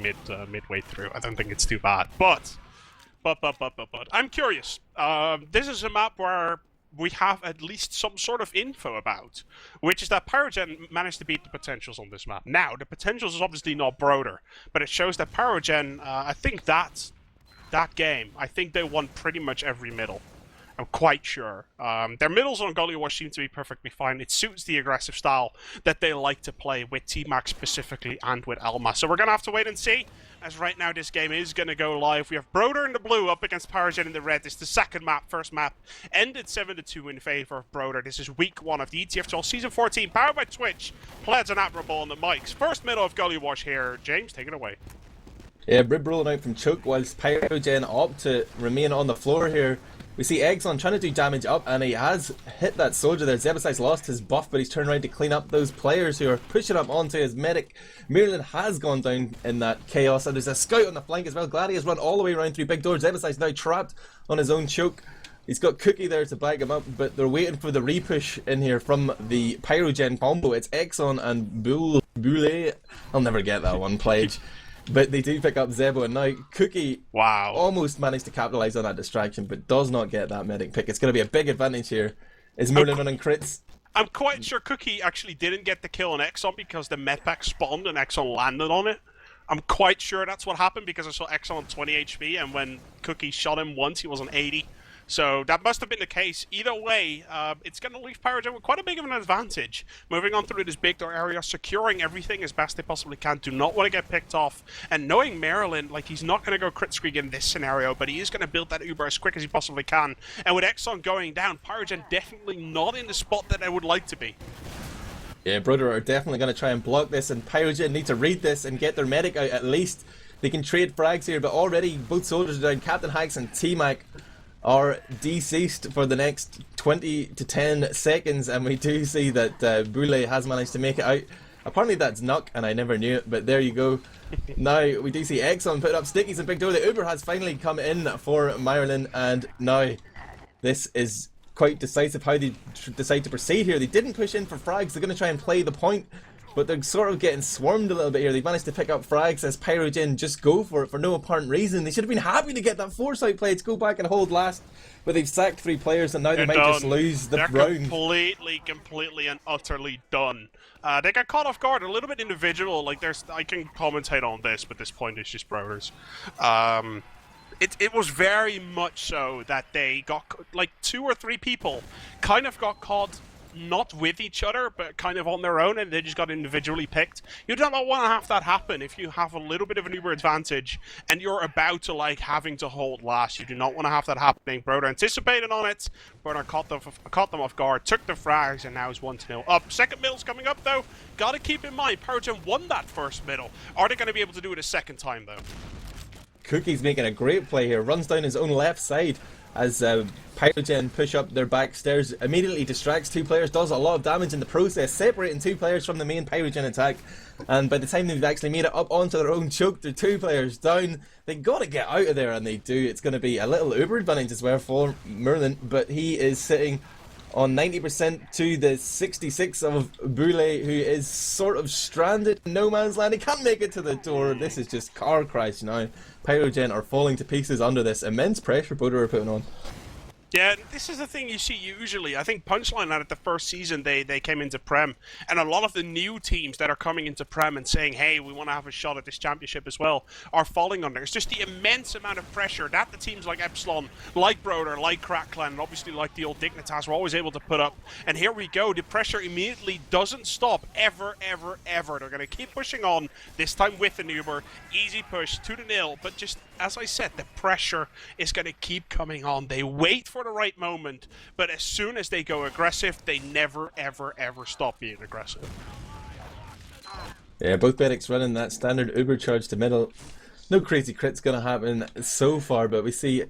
midway through. I don't think it's too bad. But I'm curious. This is a map where we have at least some sort of info about, which is that PyroGen managed to beat the potentials on this map. Now, the potentials is obviously not Broder, but it shows that PyroGen, I think that game, I think they won pretty much every middle. I'm quite sure. Their middles on Gullywash seem to be perfectly fine. It suits the aggressive style that they like to play with T-Mac specifically and with Elma. So we're going to have to wait and see, as right now this game is going to go live. We have Broder in the blue up against PyroGen in the red. This is the second map. First map ended 7-2 in favor of Broder. This is week 1 of the ETF2L Season 14, powered by Twitch. Pleds and Admirable on the mics. First middle of Gullywash here. James, take it away. Yeah, Rib rolling out from Choke whilst PyroGen opt to remain on the floor here. We see Exon trying to do damage up, and he has hit that soldier there. Zebbosai's lost his buff, but he's turned around to clean up those players who are pushing up onto his medic. Mirelin has gone down in that chaos, and there's a scout on the flank as well. Gladia's run all the way around through big doors. Zebbosai's now trapped on his own choke. He's got Cookye there to back him up, but they're waiting for the repush in here from the PyroGen combo. It's Exon and Bulle. I'll never get that one pledge. But they do pick up Zebo, and now Cookye almost managed to capitalise on that distraction, but does not get that medic pick. It's going to be a big advantage here. Is Mirelin running crits? I'm quite sure Cookye actually didn't get the kill on Exon because the medpack spawned and Exon landed on it. I'm quite sure that's what happened because I saw Exon on 20 HP, and when Cookye shot him once, he was on 80. So that must have been the case. Either way, it's going to leave PyroGen with quite a big of an advantage. Moving on through this big door area, securing everything as best they possibly can. Do not want to get picked off. And knowing Mirelin, like, he's not going to go crit streak in this scenario, but he is going to build that Uber as quick as he possibly can. And with Exon going down, PyroGen definitely not in the spot that they would like to be. Yeah, Broder are definitely going to try and block this, and PyroGen need to read this and get their medic out at least. They can trade frags here, but already both soldiers are down. Captain Hacks and T-Mac are deceased for the next 20 to 10 seconds, and we do see that Bulle has managed to make it out. Apparently that's Nuck, and I never knew it, but there you go. Now we do see Exon put up stickies and big door. The Uber has finally come in for Mirelin, and now this is quite decisive how they decide to proceed here. They didn't push in for frags. They're going to try and play the point, but they're sort of getting swarmed a little bit here. They've managed to pick up frags as PyroGen just go for it for no apparent reason. They should have been happy to get that foresight play to go back and hold last, but they've sacked 3 players and now they might just lose the round. They're completely and utterly done. They got caught off guard, a little bit individual. Like, I can commentate on this, but this point is just Broder's. It was very much so that they got, like, 2 or 3 people kind of got caught not with each other, but kind of on their own, and they just got individually picked. You do not want to have that happen if you have a little bit of an Uber advantage and you're about to, like, having to hold last. You do not want to have that happening. Broder anticipated on it. Broder caught them off guard, took the frags, and now is 1-0 up. Second middle's coming up, though. Gotta keep in mind, PyroGen won that first middle. Are they going to be able to do it a second time, though? Cookie's making a great play here, runs down his own left side as PyroGen push up their back stairs, immediately distracts 2 players, does a lot of damage in the process, separating 2 players from the main PyroGen attack, and by the time they've actually made it up onto their own choke, they're 2 players down. They gotta get out of there, and they do. It's going to be a little Uber advantage as well for Mirelin, but he is sitting on 90% to the 66 of Bulle, who is sort of stranded in no man's land. He can't make it to the door. This is just car crash now. PyroGen are falling to pieces under this immense pressure Broder are putting on. Yeah, this is the thing you see usually. I think Punchline had it the first season they came into Prem, and a lot of the new teams that are coming into Prem and saying, hey, we want to have a shot at this championship as well, are falling under. It's just the immense amount of pressure that the teams like Epsilon, like Broder, like Crackland, and obviously like the old Dignitas were always able to put up. And here we go, the pressure immediately doesn't stop, ever, ever, ever. They're going to keep pushing on, this time with an Uber. Easy push, 2-0, but just, as I said, the pressure is going to keep coming on. They wait for the right moment, but as soon as they go aggressive, they never, ever, ever stop being aggressive. Yeah, both medics running that standard Uber charge to middle. No crazy crits gonna happen so far, but we see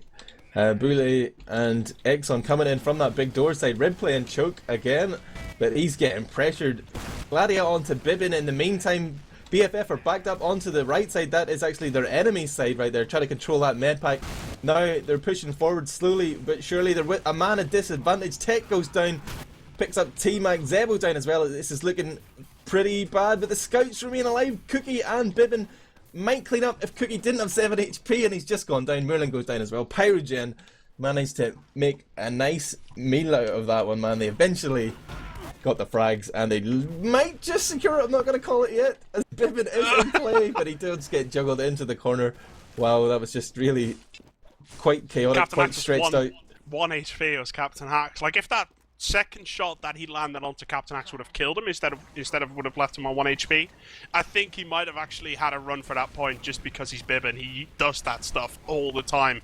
Bulle and Exon coming in from that big door side. Red playing choke again, but he's getting pressured. Gladia onto Bybben in the meantime. BFF are backed up onto the right side. That is actually their enemy's side right there, trying to control that med pack. Now they're pushing forward slowly but surely. They're with a man at disadvantage. Tech goes down, picks up T-Mac, Zebo down as well. This is looking pretty bad, but the scouts remain alive. Cookye and Bybben might clean up if Cookye didn't have 7 HP, and he's just gone down. Mirelin goes down as well. PyroGen managed to make a nice meal out of that one, man. They eventually got the frags, and they might just secure it. I'm not going to call it yet, as Bybben is in play, but he does get juggled into the corner. Wow, that was just really quite chaotic, Captain quite Hax stretched out. 1 HP was Captain Hax. Like, if that second shot that he landed onto Captain Hax would have killed him instead of would have left him on 1 HP, I think he might have actually had a run for that point just because he's Bybben. He does that stuff all the time.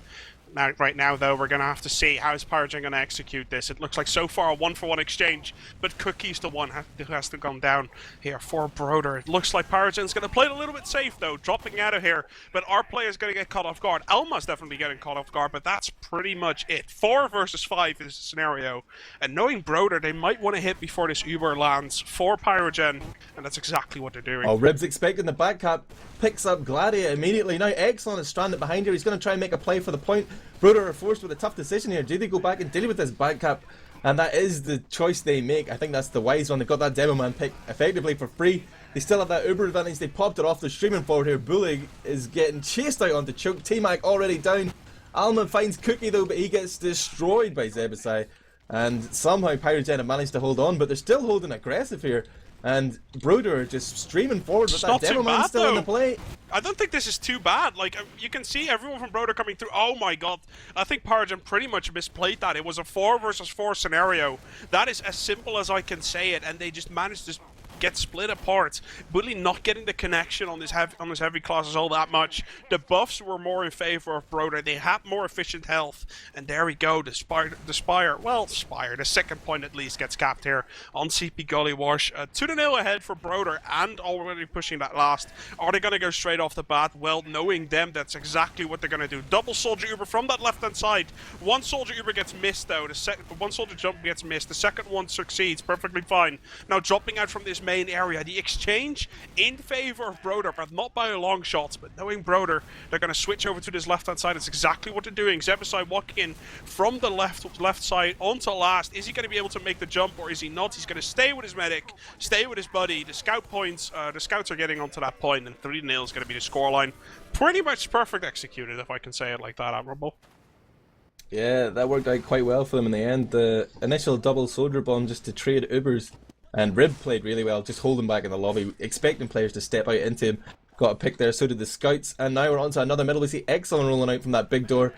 Now, right now, though, we're going to have to see how is PyroGen going to execute this. It looks like so far a 1-for-1 exchange, but Cookye's the one who has to come down here for Broder. It looks like PyroGen's going to play it a little bit safe, though, dropping out of here, but our player's going to get caught off guard. Elma's definitely getting caught off guard, but that's pretty much it. 4 versus 5 is the scenario, and knowing Broder, they might want to hit before this Uber lands for PyroGen, and that's exactly what they're doing. Oh, Rib's expecting the back cap, picks up Gladia immediately. Now Exon is stranded behind here. He's going to try and make a play for the point. Broder are forced with a tough decision here. Do they go back and deal with this back cap? And that is the choice they make. I think that's the wise one. They've got that demo man pick effectively for free. They still have that Uber advantage. They popped it off. They're streaming forward here. Bulle is getting chased out onto choke. T-Mac already down. Alma finds Cookye though, but he gets destroyed by Zebbosai. And somehow PyroGen have managed to hold on, but they're still holding aggressive here. And Broder just streaming forward with that demo man still in the play. I don't think this is too bad. Like, you can see everyone from Broder coming through. Oh my god. I think PyroGen pretty much misplayed that. It was a 4 versus 4 scenario. That is as simple as I can say it, and they just managed to get split apart. Bulle not getting the connection on his heavy classes all that much. The buffs were more in favor of Broder. They had more efficient health, and there we go. The Spire, the second point at least gets capped here on CP Gullywash. 2-0 ahead for Broder, and already pushing that last. Are they going to go straight off the bat? Well, knowing them, that's exactly what they're going to do. Double soldier Uber from that left hand side. One soldier Uber gets missed though. One soldier jump gets missed. The second one succeeds perfectly fine. Now dropping out from this main area. The exchange in favor of Broder, but not by a long shot. But knowing Broder, they're going to switch over to this left-hand side. It's exactly what they're doing. Zebbosai walking in from the left side onto last. Is he going to be able to make the jump, or is he not? He's going to stay with his medic, stay with his buddy. The scout points, the scouts are getting onto that point, and 3-0 is going to be the scoreline. Pretty much perfect executed, if I can say it like that, Admirable. Yeah, that worked out quite well for them in the end. The initial double soldier bomb just to trade Ubers. And Rib played really well, just holding back in the lobby, expecting players to step out into him. Got a pick there, so did the scouts. And now we're on to another middle. We see Exon rolling out from that big door.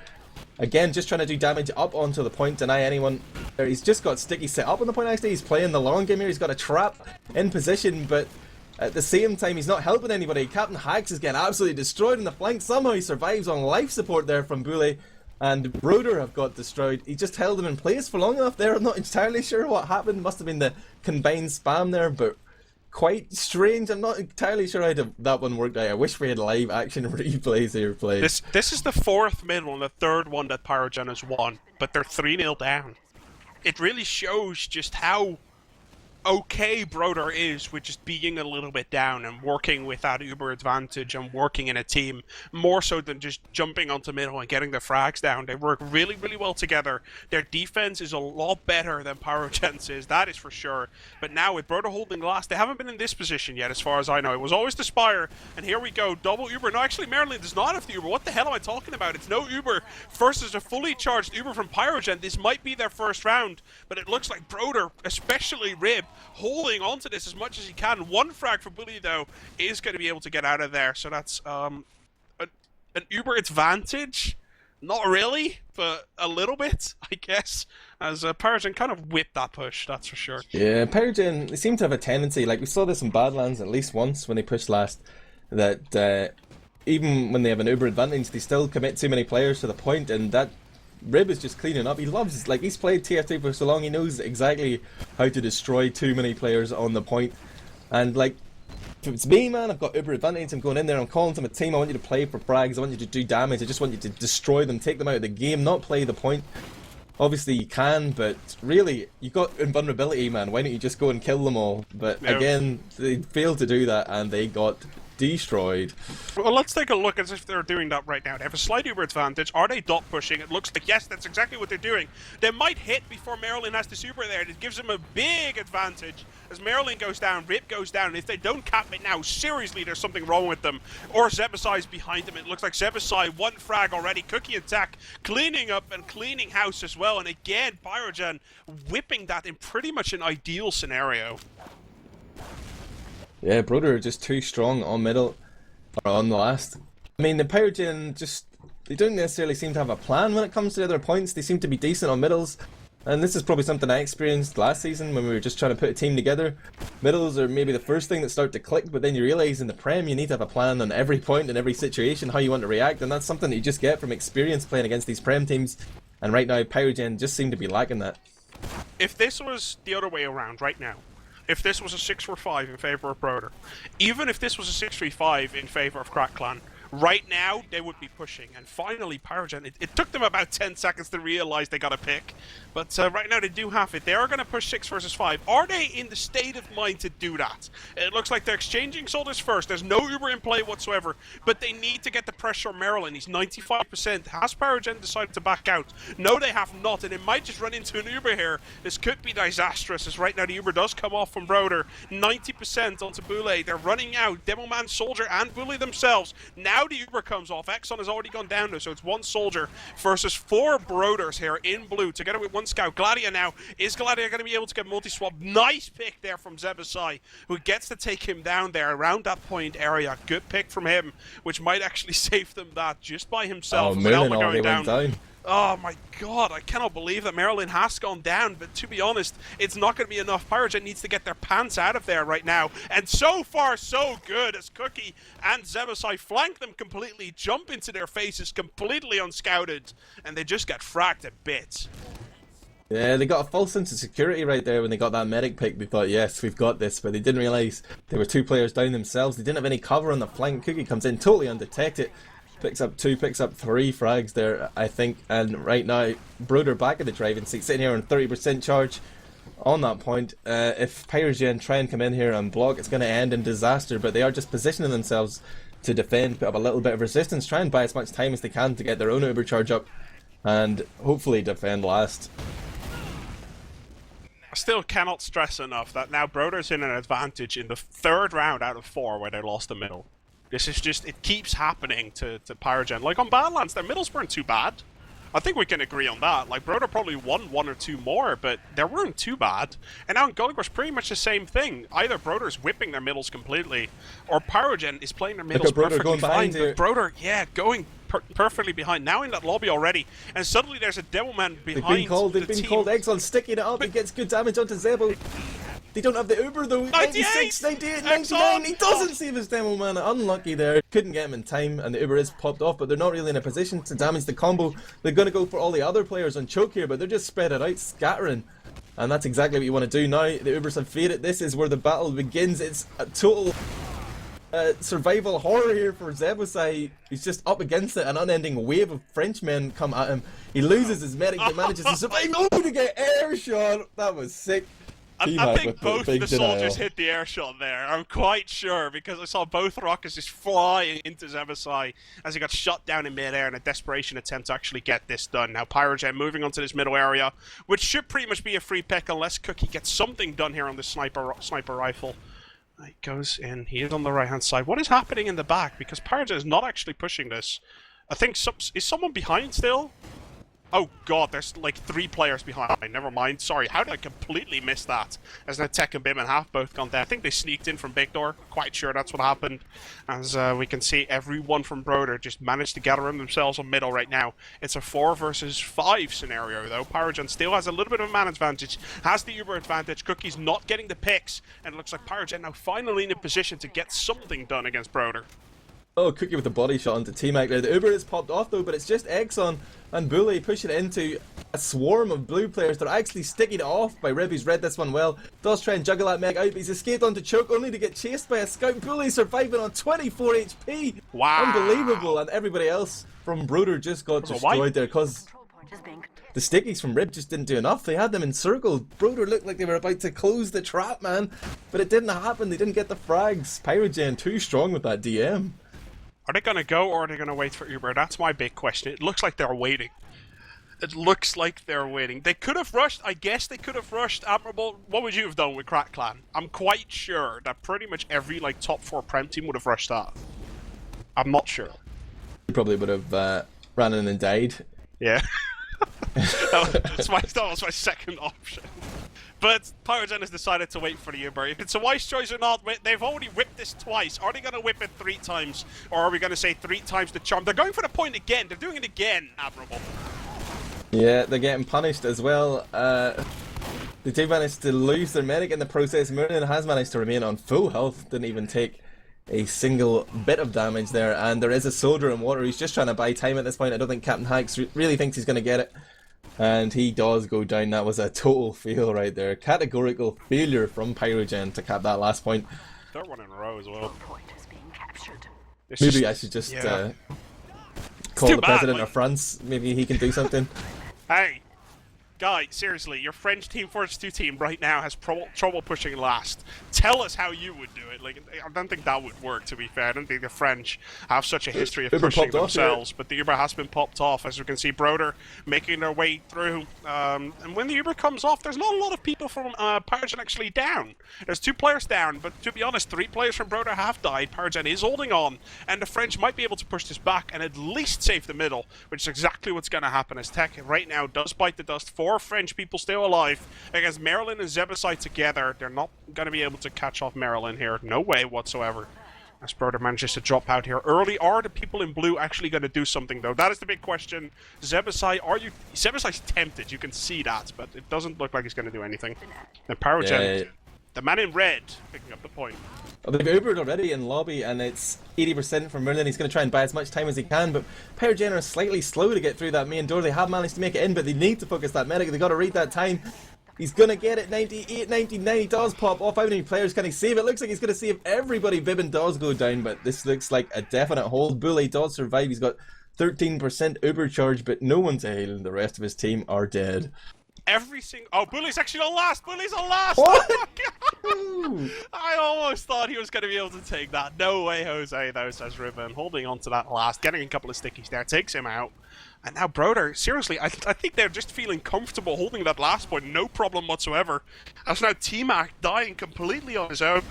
Again, just trying to do damage up onto the point, deny anyone. He's just got Sticky set up on the point, actually. He's playing the long game here. He's got a trap in position, but at the same time, he's not helping anybody. Captain Hax is getting absolutely destroyed in the flank. Somehow he survives on life support there from Bulle. And Broder have got destroyed. He just held him in place for long enough there. I'm not entirely sure what happened. Must have been the combined spam there, but quite strange. I'm not entirely sure how that one worked out. I wish we had live action replays here played. This is the 4th middle and the 3rd one that PyroGen has won, but they're 3-0 down. It really shows just how okay Broder is with just being a little bit down and working with that Uber advantage and working in a team more so than just jumping onto middle and getting the frags down. They work really, really well together. Their defense is a lot better than PyroGen's is, that is for sure. But now with Broder holding last, they haven't been in this position yet as far as I know. It was always the Spire, and here we go, double Uber. No, actually Mirelin does not have the Uber. What the hell am I talking about? It's no Uber versus a fully charged Uber from PyroGen. This might be their first round, but it looks like Broder, especially Rib, holding on to this as much as he can. One frag for Bulle, though, is going to be able to get out of there. So that's an Uber advantage. Not really, but a little bit, I guess. As PyroGen kind of whipped that push, that's for sure. Yeah, PyroGen, they seem to have a tendency, like we saw this in Badlands at least once when they pushed last, that even when they have an Uber advantage, they still commit too many players to the point, and that Rib is just cleaning up. He loves, like, he's played TF2 for so long, he knows exactly how to destroy too many players on the point. And, like, if it's me, man, I've got Uber advantage, I'm going in there, I'm calling to my team, I want you to play for frags, I want you to do damage, I just want you to destroy them, take them out of the game, not play the point. Obviously you can, but really, you got invulnerability, man, why don't you just go and kill them all? But again, they failed to do that, and they got destroyed. Well, let's take a look as if they're doing that right now. They have a slight Uber advantage. Are they dot pushing? It looks like, yes, that's exactly what they're doing. They might hit before Mirelin has the super there. It gives them a big advantage. As Mirelin goes down, Rip goes down. And if they don't cap it now, seriously, there's something wrong with them. Or Zebbosai is behind them. It looks like Zebbosai, one frag already. Cookye attack, cleaning up and cleaning house as well. And again, PyroGen whipping that in pretty much an ideal scenario. Yeah, Broder just too strong on middle, or on the last. I mean, the PyroGen just, they don't necessarily seem to have a plan when it comes to the other points. They seem to be decent on middles, and this is probably something I experienced last season when we were just trying to put a team together. Middles are maybe the first thing that start to click, but then you realise in the Prem you need to have a plan on every point in every situation, how you want to react, and that's something that you just get from experience playing against these Prem teams. And right now, PyroGen just seem to be lacking that. If this was the other way around right now, if this was a 6-4-5 in favor of Broder, even if this was a 6-3-5 in favor of Crackclan, right now they would be pushing. And finally, PyroGen, it took them about 10 seconds to realize they got a pick, but right now they do have it. They are going to push 6 versus 5. Are they in the state of mind to do that? It looks like they're exchanging soldiers first. There's no Uber in play whatsoever, but they need to get the pressure on Mirelin. He's 95%. Has PyroGen decided to back out? No, they have not, and it might just run into an Uber here. This could be disastrous, as right now the Uber does come off from Broder. 90% onto Bulle. They're running out. Demoman, Soldier, and Bulle themselves. Now the Uber comes off. Exon has already gone down though, so it's 1 soldier versus 4 Broders here in blue, together with 1 scout. Gladia now. Is Gladia going to be able to get multi-swap? Nice pick there from Zebbosai, who gets to take him down there around that point area. Good pick from him, which might actually save them that just by himself. Oh, Mirelin already went down. Oh my god, I cannot believe that Mirelin has gone down, but to be honest, it's not going to be enough. PyroGen needs to get their pants out of there right now, and so far so good as Cookye and Zebbosai flank them completely, jump into their faces completely unscouted, and they just get fragged a bit. Yeah, they got a false sense of security right there when they got that medic pick. They thought, yes, we've got this, but they didn't realise there were 2 players down themselves. They didn't have any cover on the flank. Cookye comes in totally undetected. Picks up 2, picks up 3 frags there, I think, and right now, Broder back in the driving seat, sitting here on 30% charge on that point. If PyroGen try and come in here and block, it's going to end in disaster, but they are just positioning themselves to defend, put up a little bit of resistance, try and buy as much time as they can to get their own Uber charge up, and hopefully defend last. I still cannot stress enough that now Broder's in an advantage in the 3rd round out of 4 where they lost the middle. This is just, it keeps happening to PyroGen. Like on Badlands, their middles weren't too bad. I think we can agree on that. Like, Broder probably won 1 or 2 more, but they weren't too bad. And now in Gullywash, pretty much the same thing. Either Broder's whipping their middles completely, or PyroGen is playing their middles perfectly fine. But Broder, yeah, going perfectly behind. Now in that lobby already, and suddenly there's a Demoman behind They've been called. Exon sticking it up, but he gets good damage onto Zebo. They don't have the Uber though. 96, 98, 99. He doesn't save his demo man. Unlucky there. Couldn't get him in time, and the Uber is popped off, but they're not really in a position to damage the combo. They're going to go for all the other players on choke here, but they're just spread it out, scattering. And that's exactly what you want to do now. The Ubers have faded. This is where the battle begins. It's a total survival horror here for Zebbosai. He's just up against it. An unending wave of Frenchmen come at him. He loses his medic, but manages to survive. Oh, to get air shot. That was sick. I think both the soldiers hit the air shot there. I'm quite sure, because I saw both rockets just fly into Zebbosai as he got shot down in midair in a desperation attempt to actually get this done. Now PyroGen moving onto this middle area, which should pretty much be a free pick unless Cookye gets something done here on this sniper rifle. He goes in. He is on the right-hand side. What is happening in the back? Because PyroGen is not actually pushing this. I think is someone behind still? Oh god, there's like 3 players behind. Never mind. Sorry, how did I completely miss that? As Tech and Bybben have both gone down. I think they sneaked in from big door. Quite sure that's what happened. As we can see, everyone from Broder just managed to gather themselves on middle right now. It's a 4 versus 5 scenario though. PyroGen still has a little bit of a man advantage. Has the Uber advantage. Cookye's not getting the picks. And it looks like PyroGen now finally in a position to get something done against Broder. Oh, Cookye with the body shot onto T-Mac there. The Uber is popped off though, but it's just Exon and Bulle pushing it into a swarm of blue players. They're actually sticking it off by Rib, who's read this one well. Does try and juggle that Meg out, but he's escaped onto choke only to get chased by a scout. Bulle surviving on 24 HP. Wow. Unbelievable. And everybody else from Broder just got destroyed there because The stickies from Rib just didn't do enough. They had them encircled. Broder looked like they were about to close the trap, man. But it didn't happen. They didn't get the frags. PyroGen too strong with that DM. Are they going to go or are they going to wait for Uber? That's my big question. It looks like they're waiting. It looks like they're waiting. They could have rushed. I guess they could have rushed Admirable. What would you have done with Crack Clan? I'm quite sure that pretty much every like top 4 Prem team would have rushed that. I'm not sure. You probably would have ran in and died. Yeah. that was my second option. But PyroGen has decided to wait for the Uber. If it's a wise choice or not, they've already whipped this twice. Are they going to whip it 3 times? Or are we going to say 3 times the charm? They're going for the point again. They're doing it again, Admirable. Yeah, they're getting punished as well. They do manage to lose their medic in the process. Mirelin has managed to remain on full health. Didn't even take a single bit of damage there. And there is a soldier in water. He's just trying to buy time at this point. I don't think Captain Hikes really thinks he's going to get it. And he does go down. That was a total fail right there. Categorical failure from PyroGen to cap that last point. Third one in a row as well. Maybe I should just call the president of France. Maybe he can do something. Hey, guy, seriously, your French Team Fortress 2 team right now has trouble pushing last. Tell us how you would do it. Like, I don't think that would work, to be fair. I don't think the French have such a history of pushing themselves. But the Uber has been popped off. As you can see, Broder making their way through. And when the Uber comes off, there's not a lot of people from PyroGen actually down. There's 2 players down, but to be honest, 3 players from Broder have died. PyroGen is holding on, and the French might be able to push this back and at least save the middle, which is exactly what's going to happen as Tech right now does bite the dust. 4 French people still alive against Mirelin and Zebbosai together. They're not going to be able to catch off Mirelin here. No way whatsoever. As Broder manages to drop out here early. Are the people in blue actually going to do something, though? That is the big question. Zebbosai, Zebbosai's tempted. You can see that, but it doesn't look like he's going to do anything. And PyroGen, the man in red, picking up the point. Well, they've Ubered already in lobby, and it's 80% from Mirelin. He's going to try and buy as much time as he can, but PyroGen are slightly slow to get through that main door. They have managed to make it in, but they need to focus that medic. They've got to read that time. He's going to get it. 98, 99. He does pop off. How many players can he save? It looks like he's going to save everybody. Bybben does go down, but this looks like a definite hold. Bulle does survive. He's got 13% Uber charge, but no one's a heal. The rest of his team are dead. Oh, Bully's actually on last! Bully's on last! What? Oh my God. I almost thought he was going to be able to take that. No way, Jose, though, says Ruben. Holding on to that last, getting a couple of stickies there, takes him out. And now Broder, seriously, I think they're just feeling comfortable holding that last point, no problem whatsoever. As now T-Mac dying completely on his own,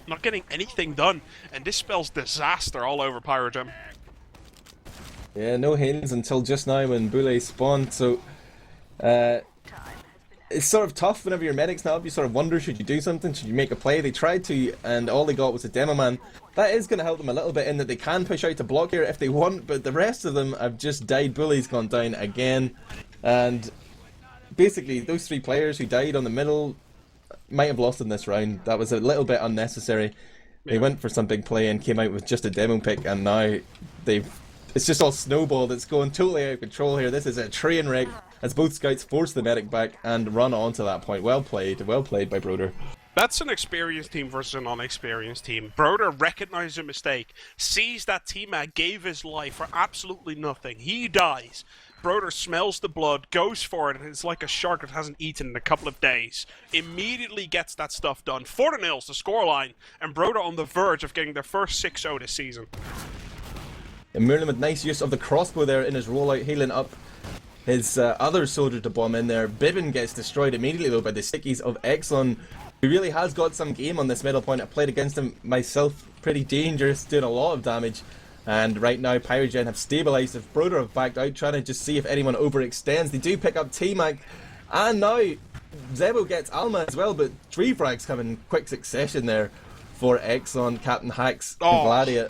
not getting anything done, and this spells disaster all over PyroGen. Yeah, no heals until just now when Bulle spawned, so it's sort of tough whenever your medic's not up. You sort of wonder, should you do something? Should you make a play? They tried to, and all they got was a demo man. That is going to help them a little bit in that they can push out to block here if they want, but the rest of them have just died. Bully's gone down again, and basically those 3 players who died on the middle might have lost in this round. That was a little bit unnecessary. They went for some big play and came out with just a demo pick, and now it's just all snowballed. It's going totally out of control here. This is a train wreck as both scouts force the medic back and run on to that point. Well played by Broder. That's an experienced team versus an unexperienced team. Broder recognizes a mistake, sees that T-Mac gave his life for absolutely nothing. He dies. Broder smells the blood, goes for it, and it's like a shark that hasn't eaten in a couple of days. Immediately gets that stuff done. 4-0 is the scoreline, and Broder on the verge of getting their first 6-0 this season. And Mirelin with nice use of the crossbow there in his rollout, healing up his other soldier to bomb in there. Bybben gets destroyed immediately though by the stickies of Exon, who really has got some game on this middle point. I played against him myself, pretty dangerous, doing a lot of damage. And right now PyroGen have stabilised. If Broder have backed out, trying to just see if anyone overextends. They do pick up T-Mac, and now Zebo gets Alma as well, but 3 frags come in quick succession there for Exon, Captain Hacks, and Gladia.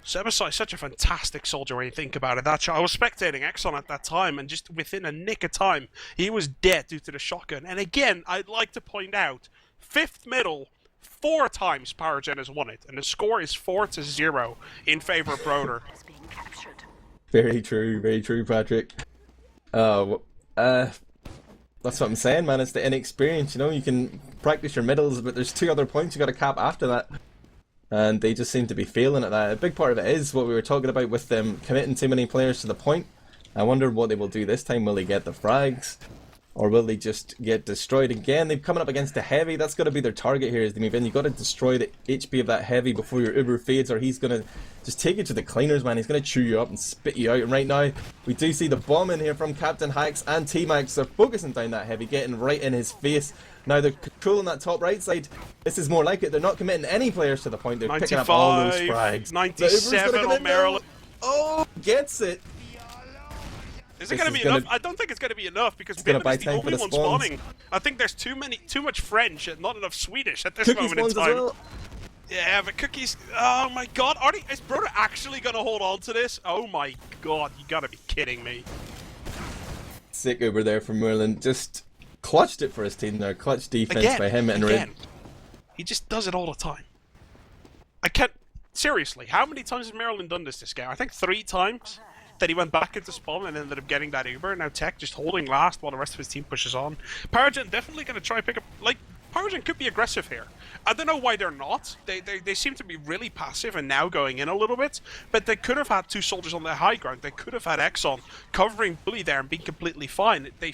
Zebbosai is such a fantastic soldier when you think about it. I was spectating Exon at that time, and just within a nick of time, he was dead due to the shotgun. And again, I'd like to point out, 5th middle, 4 times PyroGen has won it, and the score is 4-0 in favor of Broder. Very true, Patrick. That's what I'm saying, man. It's the inexperience, you know. You can practice your middles, but there's 2 other points you got to cap after that. And they just seem to be failing at that. A big part of it is what we were talking about with them committing too many players to the point. I wonder what they will do this time. Will they get the frags? Or will they just get destroyed again? They're coming up against a heavy. That's got to be their target here as they move in. You've got to destroy the HP of that heavy before your Uber fades, or he's going to just take you to the cleaners, man. He's going to chew you up and spit you out. And right now, we do see the bomb in here from Captain Hacks and T-Max. They're focusing down that heavy, getting right in his face. Now they're controlling that top right side. This is more like it. They're not committing any players to the point. They're picking up all those frags. 97 on Mirelin. Oh, gets it. Is it going to be enough? I don't think it's going to be enough because Bybben is the only one spawning. I think there's too much French and not enough Swedish at this moment in time. Well. Yeah, but Cookie's... Oh my god, is Broder actually going to hold on to this? Oh my god, you got to be kidding me. Sick Uber there from Mirelin. Just clutched it for his team there. Clutch defense by him and Red. He just does it all the time. I can't... Seriously, how many times has Mirelin done this game? I think 3 times. That he went back into spawn and ended up getting that Uber. Now Tech just holding last while the rest of his team pushes on. PyroGen definitely going to try and pick up... Like, PyroGen could be aggressive here. I don't know why they're not. They seem to be really passive and now going in a little bit. But they could have had 2 soldiers on their high ground. They could have had Exon covering Bulle there and being completely fine. They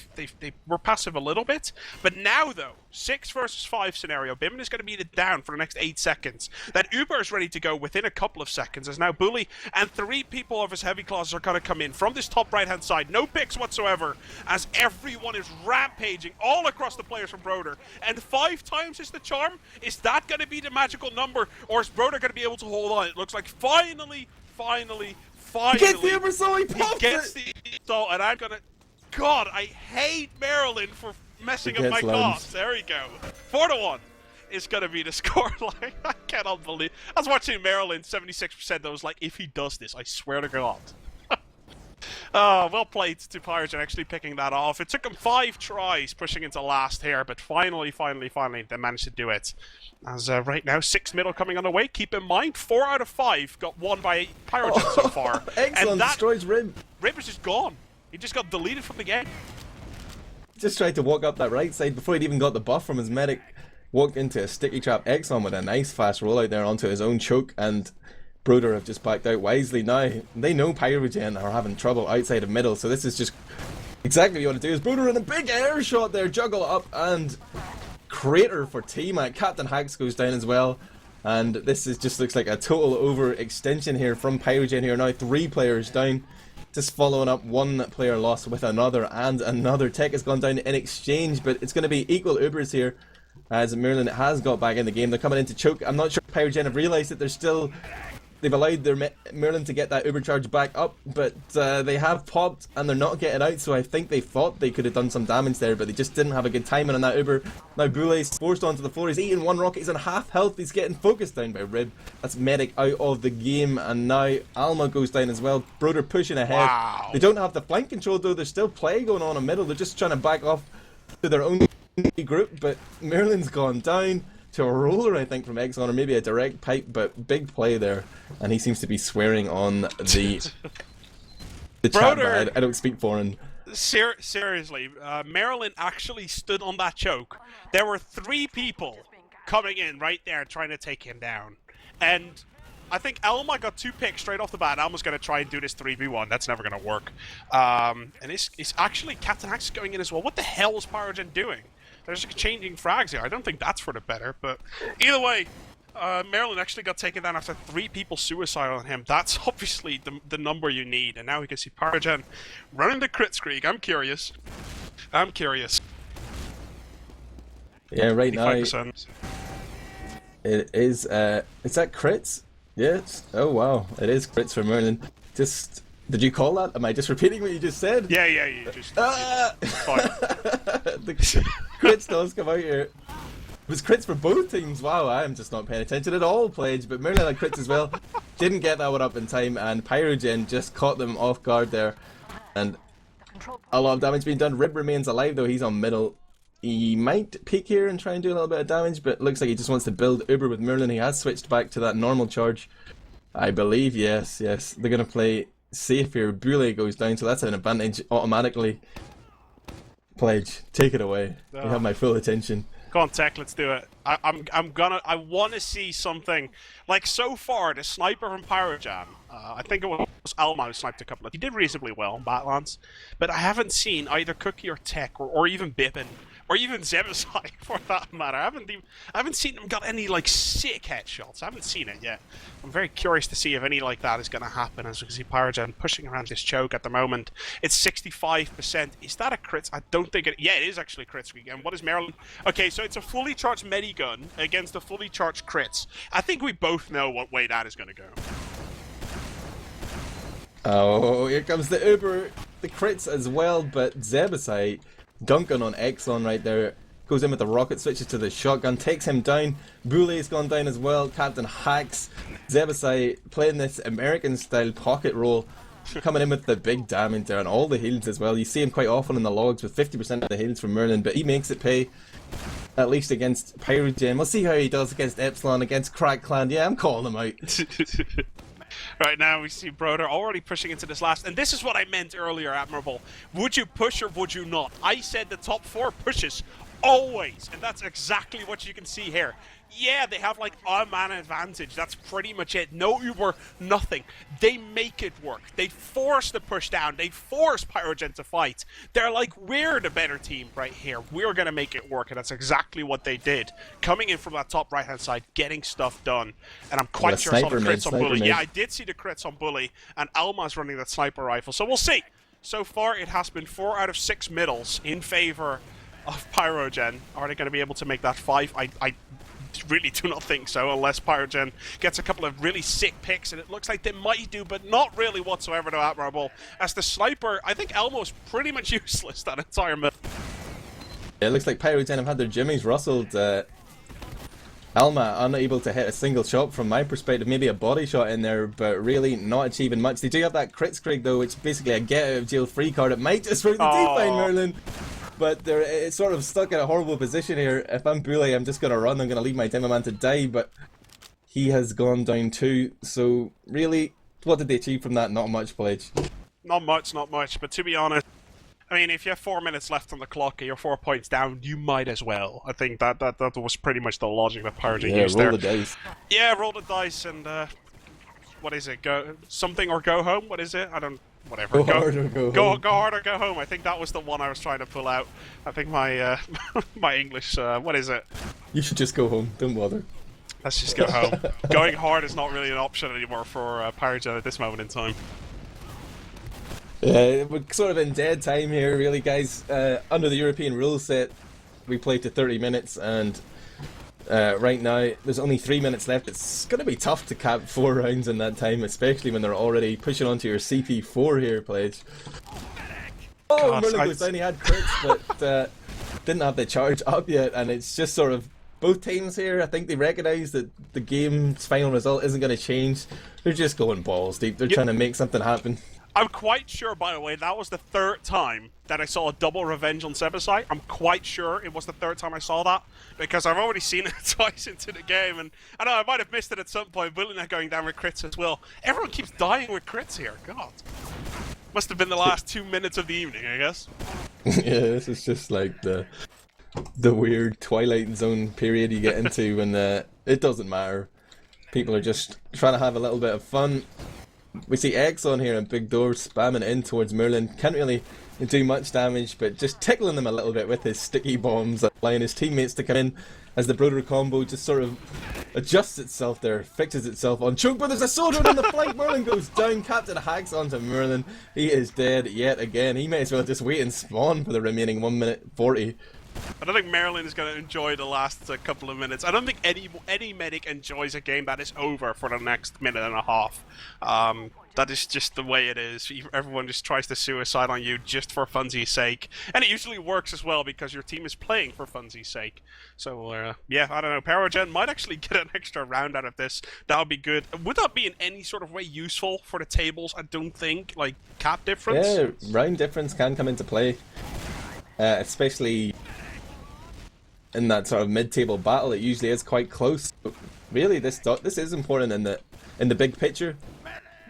were passive a little bit. But now, though, 6 versus 5 scenario. Bybben is going to beat it down for the next 8 seconds. That Uber is ready to go within a couple of seconds as now Bulle and 3 people of his heavy claws are going to come in from this top right-hand side. No picks whatsoever as everyone is rampaging all across the players from Broder. And 5 times is the charm. Is that going to be the magical number, or is Broder going to be able to hold on? It looks like finally. He gets the Oversoul, he gets the Oversoul, and I'm going to... God, I hate Mirelin for messing up my thoughts. There we go. 4-1 is going to be the scoreline. I cannot believe... I was watching Mirelin, 76%, that was like, if he does this, I swear to God. Well played to PyroGen actually picking that off. It took him 5 tries pushing into last here, but finally, they managed to do it. As right now, 6 middle coming on the way. Keep in mind, 4 out of 5 got won by PyroGen so far. Excellent, destroys Rib. Rib is just gone. He just got deleted from the game. Just tried to walk up that right side before he'd even got the buff from his medic. Walked into a sticky trap Exon with a nice fast rollout there onto his own choke, and Broder have just backed out wisely now. They know PyroGen are having trouble outside of middle, so this is just exactly what you want to do. Is Broder in a big air shot there, juggle up, and crater for T-Mac. Captain Hacks goes down as well, and this is just looks like a total overextension here from PyroGen here. Now 3 players down, just following up 1 player lost with another, and another Tech has gone down in exchange, but it's going to be equal Ubers here as Mirelin has got back in the game. They're coming in to choke. I'm not sure if PyroGen have realised that they're still... They've allowed their Mirelin to get that Uber charge back up, but they have popped and they're not getting out, so I think they thought they could have done some damage there, but they just didn't have a good timing on that Uber. Now Bulle's forced onto the floor, he's eating 1 rocket, he's on half health, he's getting focused down by Rib. That's Medic out of the game, and now Alma goes down as well. Broder pushing ahead. Wow. They don't have the flank control though, there's still play going on in middle, they're just trying to back off to their own group, but Mirelin's gone down to a roller, I think, from Exon, or maybe a direct pipe, but big play there, and he seems to be swearing on the chat, but I don't speak foreign. Seriously, Mirelin actually stood on that choke. There were 3 people coming in right there trying to take him down, and I think Alma got 2 picks straight off the bat. Alma's going to try and do this 3v1. That's never going to work. And it's actually Captain Hacks going in as well. What the hell is PyroGen doing? There's like changing frags here. I don't think that's for the better, but either way, Mirelin actually got taken down after 3 people suicide on him. That's obviously the number you need, and now we can see PyroGen running the crit streak. I'm curious. Yeah, right now it is. Is that crits? Yes. Oh wow, it is crits for Mirelin. Just. Did you call that? Am I just repeating what you just said? Yeah, you just... fine. The crits does come out here. It was crits for both teams. Wow, I am just not paying attention at all, Pledge. But Mirelin had crits as well. Didn't get that one up in time, and PyroGen just caught them off guard there. And a lot of damage being done. Rib remains alive, though. He's on middle. He might peek here and try and do a little bit of damage, but it looks like he just wants to build Uber with Mirelin. He has switched back to that normal charge. I believe, yes. They're going to play... safe here. Bulle goes down, so that's an advantage automatically. Pledge, take it away. You have my full attention. Go on, Tech, let's do it. I want to see something. Like, so far, the sniper from PyroGen, I think it was Alma who sniped a couple of... He did reasonably well in Battlelands, but I haven't seen either Cookye or Tech, or even Bybben, or even Zebbosai, for that matter. I haven't seen them got any, like, sick headshots. I haven't seen it yet. I'm very curious to see if any like that is going to happen, as we can see PyroGen pushing around this choke at the moment. It's 65%. Is that a crit? I don't think it... Yeah, it is actually a crit streak. And what is Mirelin? Okay, so it's a fully charged medigun against a fully charged crits. I think we both know what way that is going to go. Oh, here comes the Uber, the crits as well, but Zebbosai dunking on Exon right there. Goes in with the rocket, switches to the shotgun, takes him down. Bulle's gone down as well. Captain Hacks. Zebbosai playing this American style pocket roll, coming in with the big damage there and all the heals as well. You see him quite often in the logs with 50% of the heals from Mirelin, but he makes it pay, at least against PyroGen. We'll see how he does against Epsilon, against Crack Clan. Yeah, I'm calling him out. Right now we see Broder already pushing into this last, and this is what I meant earlier, Admirable. Would you push or would you not? I said the top 4 pushes always, and that's exactly what you can see here. Yeah, they have like a man advantage. That's pretty much it. No Uber, nothing. They make it work. They force the push down. They force PyroGen to fight. They're like, we're the better team right here. We're going to make it work. And that's exactly what they did. Coming in from that top right-hand side, getting stuff done. And I'm quite sure I saw the crits on Bulle. Yeah, I did see the crits on Bulle. And Alma's running that sniper rifle. So we'll see. So far, it has been 4 out of 6 middles in favor of PyroGen. Are they going to be able to make that 5? I really do not think so, unless PyroGen gets a couple of really sick picks, and it looks like they might do, but not really whatsoever to Admirable. As the sniper, I think Elmo's pretty much useless that entire mid. It looks like PyroGen have had their jimmies rustled. Alma unable to hit a single shot from my perspective, maybe a body shot in there, but really not achieving much. They do have that crit streak though, which is basically a get out of jail free card. It might just work the define Mirelin. But it's sort of stuck in a horrible position here. If I'm Bulle, I'm just going to run. I'm going to leave my demo man to die, but he has gone down too. So really, what did they achieve from that? Not much, Pledge. Not much, not much. But to be honest, I mean, if you have 4 minutes left on the clock and you're 4 points down, you might as well. I think that was pretty much the logic that PyroGen used there. Roll the dice. Yeah, roll the dice and what is it? Go something or go home? What is it? I don't. Whatever. Go hard or go home. Go hard or go home. I think that was the one I was trying to pull out. I think my my English. What is it? You should just go home. Don't bother. Let's just go home. Going hard is not really an option anymore for PyroGen at this moment in time. We're sort of in dead time here, really, guys. Under the European rule set, we played to 30 minutes, and right now there's only 3 minutes left. It's going to be tough to cap 4 rounds in that time, especially when they're already pushing onto your CP4 here, Pledge. Oh, Mirelin goes down. He had crits, but didn't have the charge up yet, and it's just sort of both teams here. I think they recognise that the game's final result isn't going to change. They're just going balls deep. They're trying to make something happen. I'm quite sure, by the way, that was the 3rd time that I saw a double revenge on Zebbosai. I'm quite sure it was the 3rd time I saw that, because I've already seen it twice into the game, and I know I might have missed it at some point. Bulle now going down with crits as well. Everyone keeps dying with crits here. God. Must have been the last 2 minutes of the evening, I guess. Yeah, this is just like the weird Twilight Zone period you get into when it doesn't matter. People are just trying to have a little bit of fun. We see Exon here and Big Door spamming in towards Mirelin. Can't really do much damage, but just tickling them a little bit with his sticky bombs, allowing his teammates to come in as the Broder combo just sort of adjusts itself there, fixes itself on choke, but there's a soldier on the flank. Mirelin goes down, Captain hacks onto Mirelin. He is dead yet again. He may as well just wait and spawn for the remaining 1 minute 40. I don't think Mirelin is going to enjoy the last couple of minutes. I don't think any medic enjoys a game that is over for the next minute and a half. That is just the way it is. Everyone just tries to suicide on you just for funsy's sake. And it usually works as well because your team is playing for funsy's sake. So, yeah, I don't know. PyroGen might actually get an extra round out of this. That would be good. Would that be in any sort of way useful for the tables? I don't think. Like, cap difference? Yeah, round difference can come into play. Especially in that sort of mid-table battle. It usually is quite close. But really, this is important in the big picture.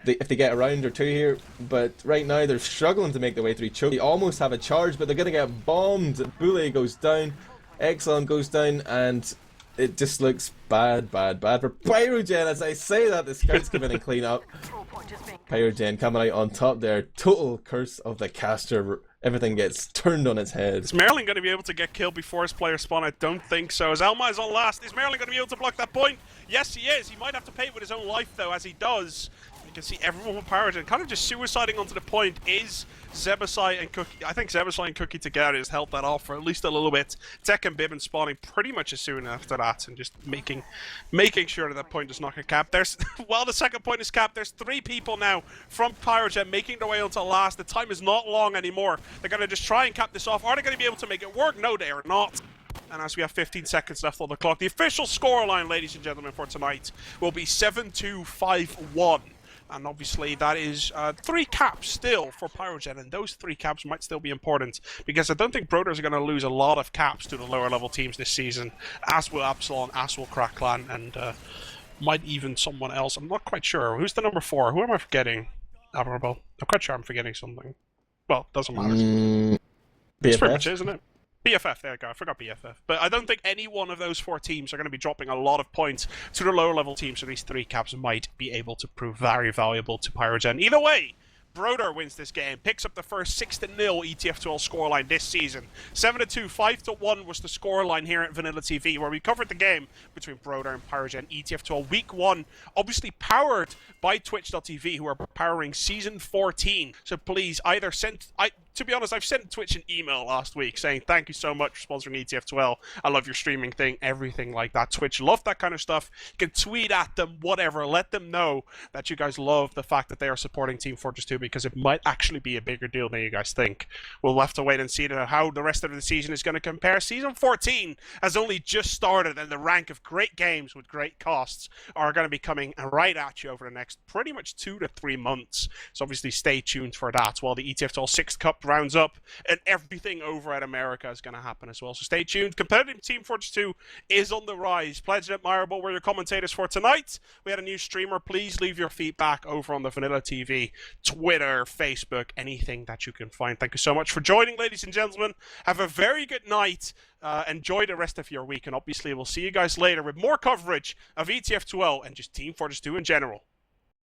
If they get a round or 2 here, but right now they're struggling to make their way through choke. They almost have a charge, but they're going to get bombed. Bulle goes down. Exon goes down, and it just looks bad for PyroGen. As I say that, the scouts come in and clean up. PyroGen coming out on top there. Total curse of the caster. Everything gets turned on its head. Is Mirelin going to be able to get killed before his player spawn? I don't think so. As Elma is on last, is Mirelin going to be able to block that point? Yes, he is. He might have to pay it with his own life, though, as he does. You can see everyone with PyroGen kind of just suiciding onto the point. Is Zebbosai and Cookye? I think Zebbosai and Cookye together has helped that off for at least a little bit. Tech and Bybben spawning pretty much as soon after that, and just making sure that point does not get capped. There's while the second point is capped, there's 3 people now from PyroGen making their way onto last. The time is not long anymore. They're going to just try and cap this off. Are they going to be able to make it work? No, they are not. And as we have 15 seconds left on the clock, the official scoreline, ladies and gentlemen, for tonight will be 7-2-5-1. And obviously that is 3 caps still for PyroGen, and those 3 caps might still be important, because I don't think Broder's are going to lose a lot of caps to the lower level teams this season, as will Absalon, as will Cracklan, and might even someone else. I'm not quite sure. Who's the number 4? Who am I forgetting? Admirable. I'm quite sure I'm forgetting something. Well, doesn't matter. It's pretty much, isn't it? BFF, there you go, I forgot BFF. But I don't think any one of those 4 teams are going to be dropping a lot of points to the lower level teams, so these 3 caps might be able to prove very valuable to PyroGen. Either way, Broder wins this game, picks up the first 6-0 ETF2L scoreline this season. 7-2, 5-1 was the scoreline here at VanillaTV, where we covered the game between Broder and PyroGen ETF2L Week 1, obviously powered by Twitch.tv, who are powering Season 14. So please, either send... To be honest, I've sent Twitch an email last week saying thank you so much for sponsoring ETF2L. I love your streaming thing, everything like that. Twitch love that kind of stuff. You can tweet at them, whatever. Let them know that you guys love the fact that they are supporting Team Fortress 2, because it might actually be a bigger deal than you guys think. We'll have to wait and see how the rest of the season is going to compare. Season 14 has only just started, and the rank of great games with great costs are going to be coming right at you over the next pretty much 2 to 3 months. So obviously stay tuned for that, while the ETF2L 6th Cup rounds up, and everything over at America is going to happen as well. So stay tuned. Competitive Team Fortress 2 is on the rise. Pledge and Admirable were your commentators for tonight. We had a new streamer. Please leave your feedback over on the VanillaTV, Twitter, Facebook, anything that you can find. Thank you so much for joining, ladies and gentlemen. Have a very good night. Enjoy the rest of your week, and obviously we'll see you guys later with more coverage of ETF2L and just Team Fortress 2 in general.